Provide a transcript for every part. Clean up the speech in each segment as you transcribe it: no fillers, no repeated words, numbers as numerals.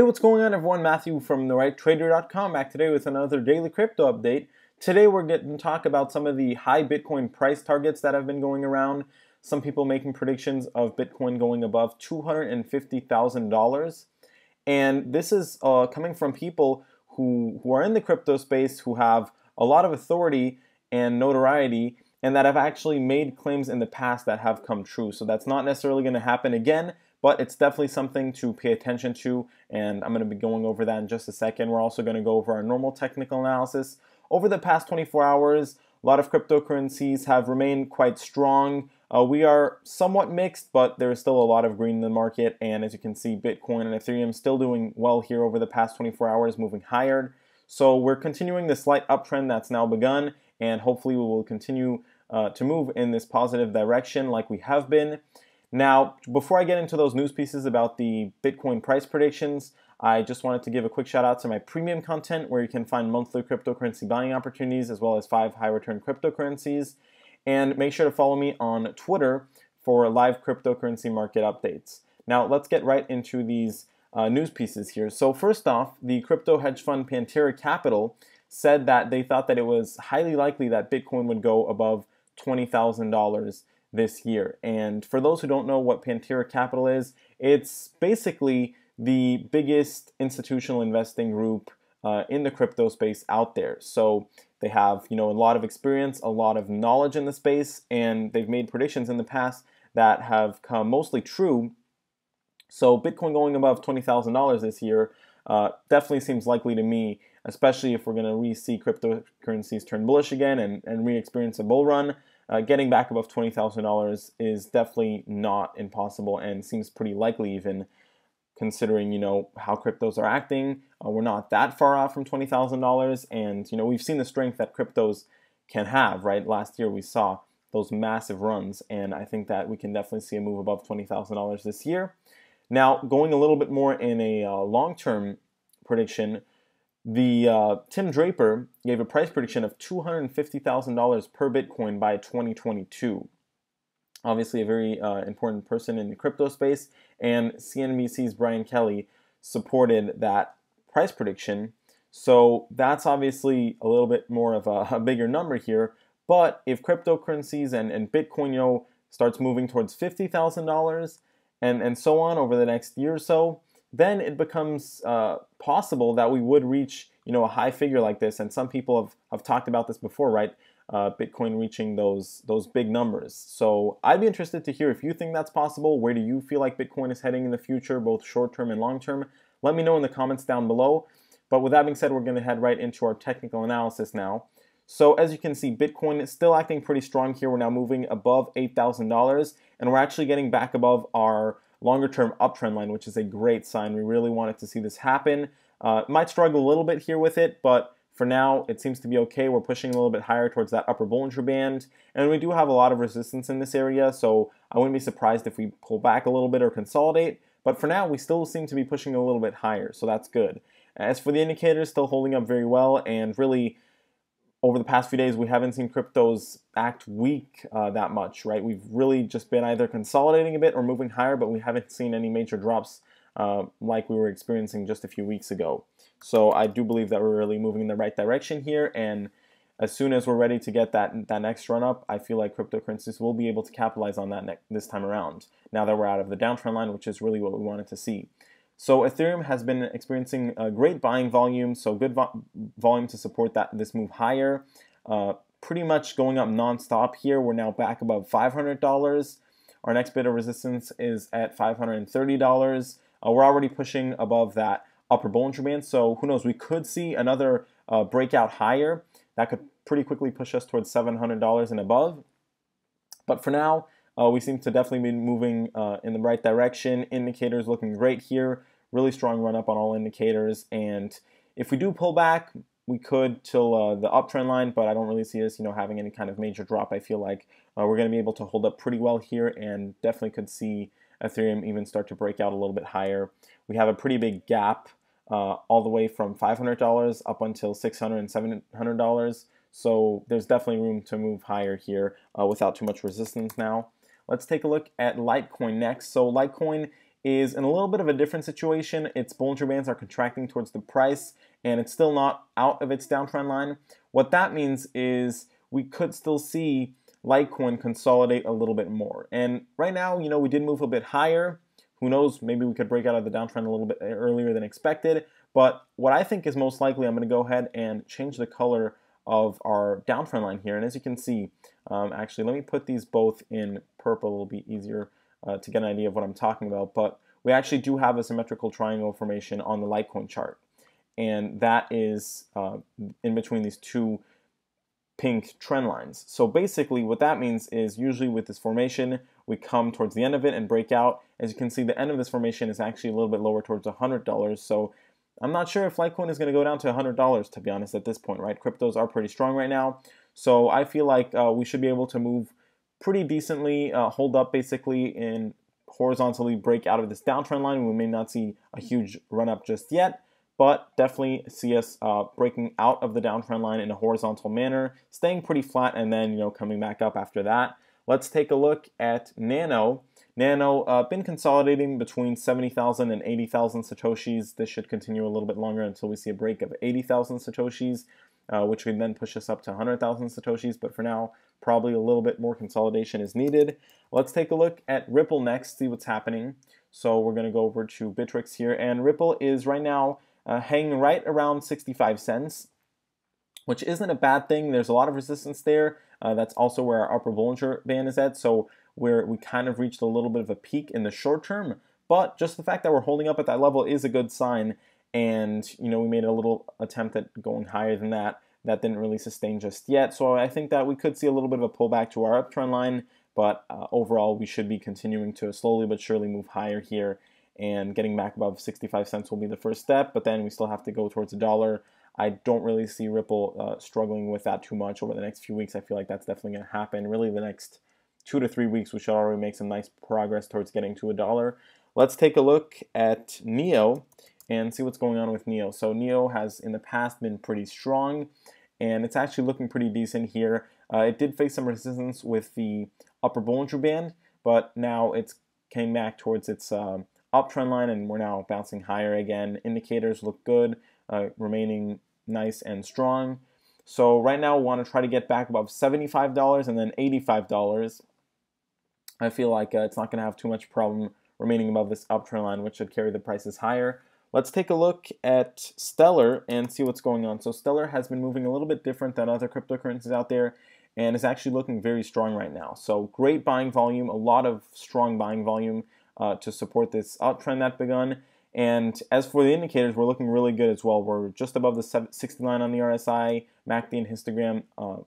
Hey, what's going on everyone? Matthew from therighttrader.com back today with another daily crypto update. Today we're going to talk about some of the high Bitcoin price targets that have been going around. Some people making predictions of Bitcoin going above $250,000. And this is coming from people who are in the crypto space, who have a lot of authority and notoriety, and that have actually made claims in the past that have come true. So that's not necessarily going to happen again, but it's definitely something to pay attention to, and I'm going to be going over that in just a second. We're also going to go over our normal technical analysis. Over the past 24 hours, a lot of cryptocurrencies have remained quite strong. We are somewhat mixed, but there's still a lot of green in the market, and as you can see, Bitcoin and Ethereum still doing well here over the past 24 hours, moving higher. So we're continuing the slight uptrend that's now begun, and hopefully we will continue to move in this positive direction like we have been. Now, before I get into those news pieces about the Bitcoin price predictions, I just wanted to give a quick shout out to my premium content where you can find monthly cryptocurrency buying opportunities as well as 5 high return cryptocurrencies. And make sure to follow me on Twitter for live cryptocurrency market updates. Now, let's get right into these news pieces here. So first off, the crypto hedge fund Pantera Capital said that they thought that it was highly likely that Bitcoin would go above $20,000 this year. And for those who don't know what Pantera Capital is, it's basically the biggest institutional investing group in the crypto space out there. So they have, a lot of experience, a lot of knowledge in the space, and they've made predictions in the past that have come mostly true. So Bitcoin going above $20,000 this year definitely seems likely to me, especially if we're going to re-see cryptocurrencies turn bullish again and re-experience a bull run. Getting back above $20,000 is definitely not impossible and seems pretty likely, even considering how cryptos are acting. We're not that far off from $20,000, and we've seen the strength that cryptos can have. Right, last year we saw those massive runs, and I think that we can definitely see a move above $20,000 this year. Now, going a little bit more in a long-term prediction, the Tim Draper gave a price prediction of $250,000 per Bitcoin by 2022. Obviously a very important person in the crypto space, and CNBC's Brian Kelly supported that price prediction. So that's obviously a little bit more of a bigger number here, but if cryptocurrencies and Bitcoin starts moving towards $50,000 and so on over the next year or so, then it becomes possible that we would reach a high figure like this. And some people have talked about this before, right? Bitcoin reaching those big numbers. So I'd be interested to hear if you think that's possible. Where do you feel like Bitcoin is heading in the future, both short term and long term? Let me know in the comments down below. But with that being said, we're going to head right into our technical analysis now. So as you can see, Bitcoin is still acting pretty strong here. We're now moving above $8,000, and we're actually getting back above our longer term uptrend line, which is a great sign. We really wanted to see this happen. Might struggle a little bit here with it, but for now it seems to be okay. We're pushing a little bit higher towards that upper Bollinger Band, and we do have a lot of resistance in this area, so I wouldn't be surprised if we pull back a little bit or consolidate. But for now, we still seem to be pushing a little bit higher, so that's good. As for the indicators, still holding up very well, and really over the past few days, we haven't seen cryptos act weak that much, right? We've really just been either consolidating a bit or moving higher, but we haven't seen any major drops like we were experiencing just a few weeks ago. So I do believe that we're really moving in the right direction here, and as soon as we're ready to get that next run up, I feel like cryptocurrencies will be able to capitalize on that this time around, now that we're out of the downtrend line, which is really what we wanted to see. So Ethereum has been experiencing a great buying volume, so good volume to support this move higher. Pretty much going up non-stop here. We're now back above $500. Our next bit of resistance is at $530. We're already pushing above that upper Bollinger Band, so who knows, we could see another breakout higher. That could pretty quickly push us towards $700 and above. But for now, we seem to definitely be moving in the right direction. Indicators looking great here. Really strong run up on all indicators. And if we do pull back, we could till the uptrend line, but I don't really see us, having any kind of major drop. I feel like we're going to be able to hold up pretty well here, and definitely could see Ethereum even start to break out a little bit higher. We have a pretty big gap all the way from $500 up until $600 and $700. So there's definitely room to move higher here without too much resistance now. Let's take a look at Litecoin next. So Litecoin is in a little bit of a different situation. Its Bollinger Bands are contracting towards the price, and it's still not out of its downtrend line. What that means is we could still see Litecoin consolidate a little bit more. And right now, we did move a bit higher. Who knows, maybe we could break out of the downtrend a little bit earlier than expected. But what I think is most likely, I'm going to go ahead and change the color of our downtrend line here. And as you can see, actually, let me put these both in purple. It'll be easier to get an idea of what I'm talking about. But we actually do have a symmetrical triangle formation on the Litecoin chart. And that is in between these two pink trend lines. So basically what that means is usually with this formation, we come towards the end of it and break out. As you can see, the end of this formation is actually a little bit lower towards $100. So I'm not sure if Litecoin is going to go down to $100, to be honest, at this point, right? Cryptos are pretty strong right now. So I feel like we should be able to move pretty decently, hold up basically, and horizontally break out of this downtrend line. We may not see a huge run up just yet, but definitely see us breaking out of the downtrend line in a horizontal manner, staying pretty flat, and then coming back up after that. Let's take a look at Nano. Nano been consolidating between 70,000 and 80,000 satoshis. This should continue a little bit longer until we see a break of 80,000 satoshis, which would then push us up to 100,000 satoshis. But for now, probably a little bit more consolidation is needed. Let's take a look at Ripple next, see what's happening. So we're going to go over to Bittrex here, and Ripple is right now hanging right around 65 cents, which isn't a bad thing. There's a lot of resistance there. That's also where our upper Bollinger Band is at, so we kind of reached a little bit of a peak in the short term, but just the fact that we're holding up at that level is a good sign, and we made a little attempt at going higher than that. That didn't really sustain just yet, so I think that we could see a little bit of a pullback to our uptrend line, but overall we should be continuing to slowly but surely move higher here, and getting back above 65 cents will be the first step, but then we still have to go towards $1. I don't really see Ripple struggling with that too much over the next few weeks. I feel like that's definitely going to happen. Really, the next 2 to 3 weeks, we should already make some nice progress towards getting to $1. Let's take a look at NEO and see what's going on with NEO. So NEO has in the past been pretty strong, and it's actually looking pretty decent here. It did face some resistance with the upper Bollinger Band, but now it's came back towards its uptrend line, and we're now bouncing higher again. Indicators look good, remaining nice and strong. So right now we want to try to get back above $75 and then $85. I feel like it's not going to have too much problem remaining above this uptrend line, which should carry the prices higher. Let's take a look at Stellar and see what's going on. So Stellar has been moving a little bit different than other cryptocurrencies out there, and is actually looking very strong right now. So great buying volume, a lot of strong buying volume to support this uptrend that begun. And as for the indicators, we're looking really good as well. We're just above the 69 on the RSI, MACD and histogram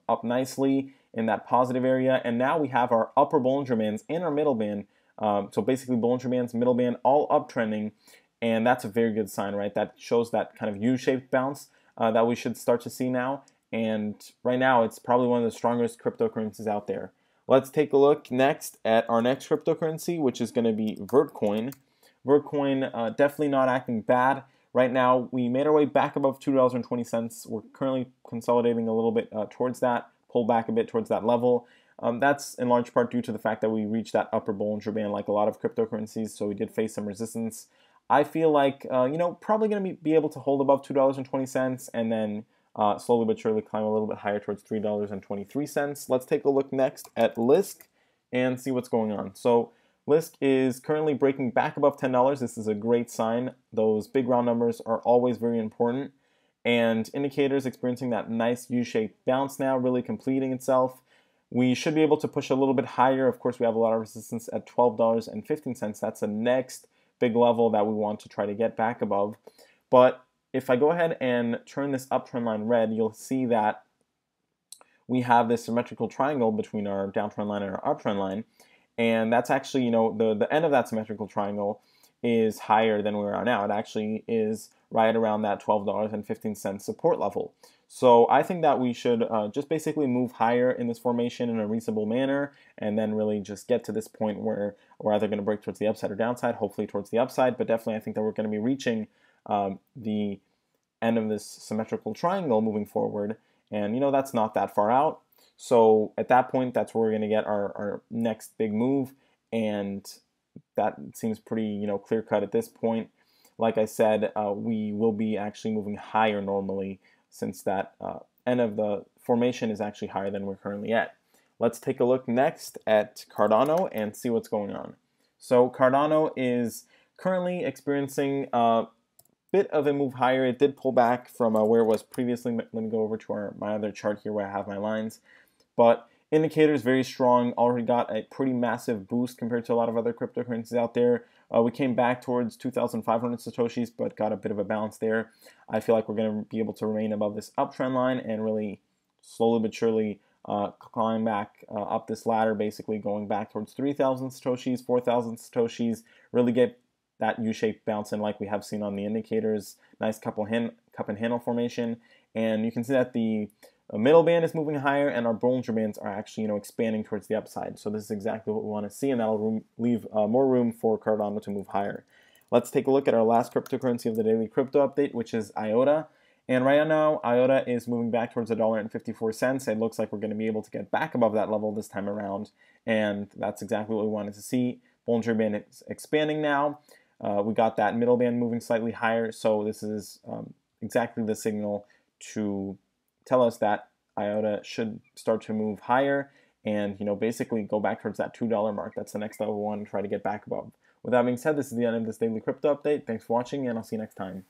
up nicely in that positive area. And now we have our upper Bollinger Bands and our middle band. So basically Bollinger Bands, middle band, all uptrending. And that's a very good sign, right? That shows that kind of U-shaped bounce that we should start to see now. And right now, it's probably one of the strongest cryptocurrencies out there. Let's take a look next at our next cryptocurrency, which is going to be Vechain. Vechain definitely not acting bad. Right now, we made our way back above $2.20. We're currently consolidating a little bit towards that, pull back a bit towards that level. That's in large part due to the fact that we reached that upper Bollinger Band like a lot of cryptocurrencies, so we did face some resistance. I feel like, probably going to be able to hold above $2.20 and then slowly but surely climb a little bit higher towards $3.23. Let's take a look next at Liske and see what's going on. So Liske is currently breaking back above $10. This is a great sign. Those big round numbers are always very important. And indicators experiencing that nice U-shaped bounce now, really completing itself. We should be able to push a little bit higher. Of course, we have a lot of resistance at $12.15. That's the next big level that we want to try to get back above. But if I go ahead and turn this uptrend line red, you'll see that we have this symmetrical triangle between our downtrend line and our uptrend line. And that's actually, the end of that symmetrical triangle is higher than we are now. It actually is right around that $12.15 support level. So I think that we should just basically move higher in this formation in a reasonable manner, and then really just get to this point where we're either going to break towards the upside or downside, hopefully towards the upside, but definitely I think that we're going to be reaching the end of this symmetrical triangle moving forward, and that's not that far out. So at that point, that's where we're going to get our next big move, and that seems pretty, clear cut at this point. Like I said, we will be actually moving higher normally, since that end of the formation is actually higher than we're currently at. Let's take a look next at Cardano and see what's going on. So Cardano is currently experiencing a bit of a move higher. It did pull back from where it was previously. Let me go over to my other chart here where I have my lines. But indicators very strong, already got a pretty massive boost compared to a lot of other cryptocurrencies out there. We came back towards 2,500 Satoshis, but got a bit of a bounce there. I feel like we're going to be able to remain above this uptrend line and really slowly but surely climb back up this ladder, basically going back towards 3,000 Satoshis, 4,000 Satoshis, really get that U-shaped bounce in like we have seen on the indicators. Nice cup and handle formation. And you can see that the middle band is moving higher, and our Bollinger Bands are actually, expanding towards the upside. So this is exactly what we want to see, and that'll leave more room for Cardano to move higher. Let's take a look at our last cryptocurrency of the daily crypto update, which is IOTA. And right now, IOTA is moving back towards $1.54. It looks like we're going to be able to get back above that level this time around, and that's exactly what we wanted to see. Bollinger Band is expanding now. We got that middle band moving slightly higher, so this is exactly the signal to tell us that IOTA should start to move higher and, basically go back towards that $2 mark. That's the next level we want to try to get back above. With that being said, this is the end of this daily crypto update. Thanks for watching, and I'll see you next time.